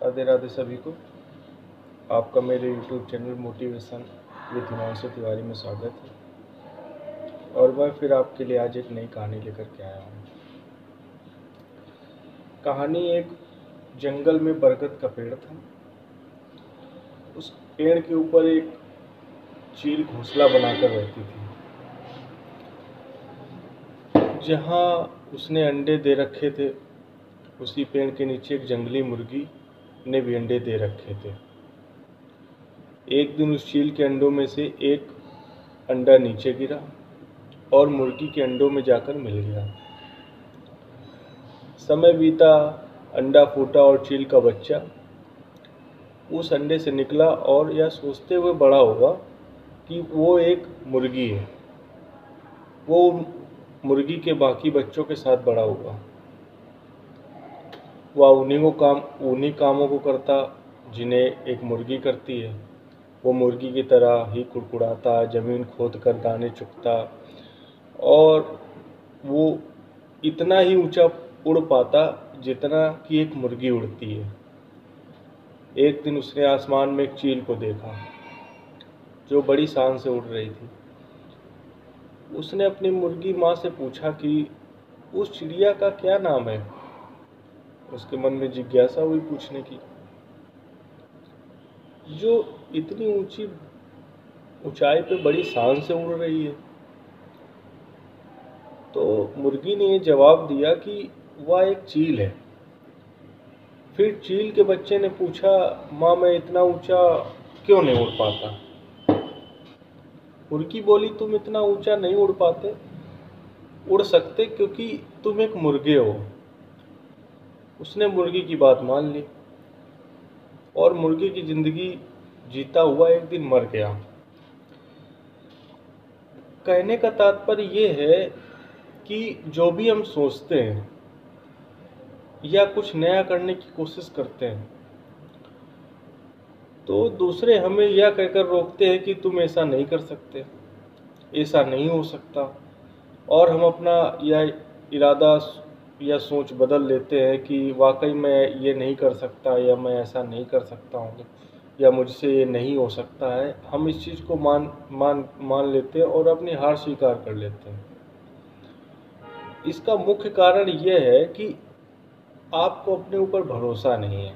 राधे राधे सभी को। आपका मेरे YouTube channel motivation with Himanshu Tiwari में स्वागत है। और मैं फिर आपके लिए आज एक नई कहानी लेकर के आया हूँ। कहानी एक जंगल में बरगद का पेड़ था। उस पेड़ के ऊपर एक चील घोंसला बनाकर रहती थी। जहाँ उसने अंडे दे रखे थे, उसी पेड़ के नीचे एक जंगली मुर्गी ने भी अंडे दे रखे थे। एक दिन उस चील के अंडों में से एक अंडा नीचे गिरा और मुर्गी के अंडों में जाकर मिल गया। समय बीता, अंडा फूटा और चील का बच्चा उस अंडे से निकला और यह सोचते हुए बड़ा हुआ कि वो एक मुर्गी है। वो मुर्गी के बाकी बच्चों के साथ बड़ा हुआ। वह उन्हीं कामों को करता जिन्हें एक मुर्गी करती है। वो मुर्गी की तरह ही कुड़कुड़ाता, जमीन खोदकर दाने चुगता और वो इतना ही ऊंचा उड़ पाता जितना कि एक मुर्गी उड़ती है। एक दिन उसने आसमान में एक चील को देखा जो बड़ी शान से उड़ रही थी। उसने अपनी मुर्गी माँ से पूछा कि उस चिड़िया का क्या नाम है। उसके मन में जिज्ञासा हुई पूछने की, जो इतनी ऊंचाई पे बड़ी शान से उड़ रही है। तो मुर्गी ने ये जवाब दिया कि वह एक चील है। फिर चील के बच्चे ने पूछा, माँ मैं इतना ऊंचा क्यों नहीं उड़ पाता। मुर्गी बोली, तुम इतना ऊंचा नहीं उड़ सकते क्योंकि तुम एक मुर्गे हो। उसने मुर्गी की बात मान ली और मुर्गी की जिंदगी जीता हुआ एक दिन मर गया। कहने का तात्पर्य ये है कि जो भी हम सोचते हैं या कुछ नया करने की कोशिश करते हैं तो दूसरे हमें यह कहकर रोकते हैं कि तुम ऐसा नहीं कर सकते, ऐसा नहीं हो सकता, और हम अपना यह इरादा या सोच बदल लेते हैं कि वाकई मैं ये नहीं कर सकता या मैं ऐसा नहीं कर सकता हूँ या मुझसे ये नहीं हो सकता है। हम इस चीज़ को मान लेते हैं और अपनी हार स्वीकार कर लेते हैं। इसका मुख्य कारण यह है कि आपको अपने ऊपर भरोसा नहीं है,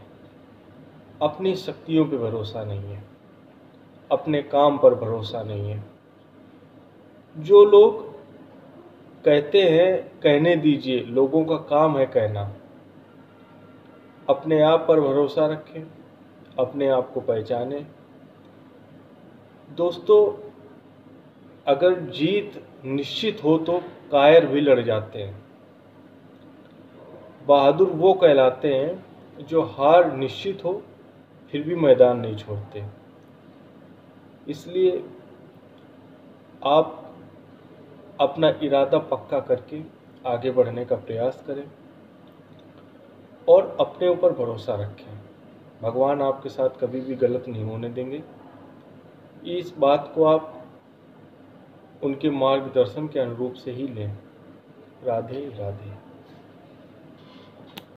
अपनी शक्तियों पर भरोसा नहीं है, अपने काम पर भरोसा नहीं है। जो लोग कहते हैं कहने दीजिए, लोगों का काम है कहना। अपने आप पर भरोसा रखें, अपने आप को पहचानें। दोस्तों, अगर जीत निश्चित हो तो कायर भी लड़ जाते हैं। बहादुर वो कहलाते हैं जो हार निश्चित हो फिर भी मैदान नहीं छोड़ते। इसलिए आप अपना इरादा पक्का करके आगे बढ़ने का प्रयास करें और अपने ऊपर भरोसा रखें। भगवान आपके साथ कभी भी गलत नहीं होने देंगे। इस बात को आप उनके मार्गदर्शन के अनुरूप से ही लें। राधे राधे।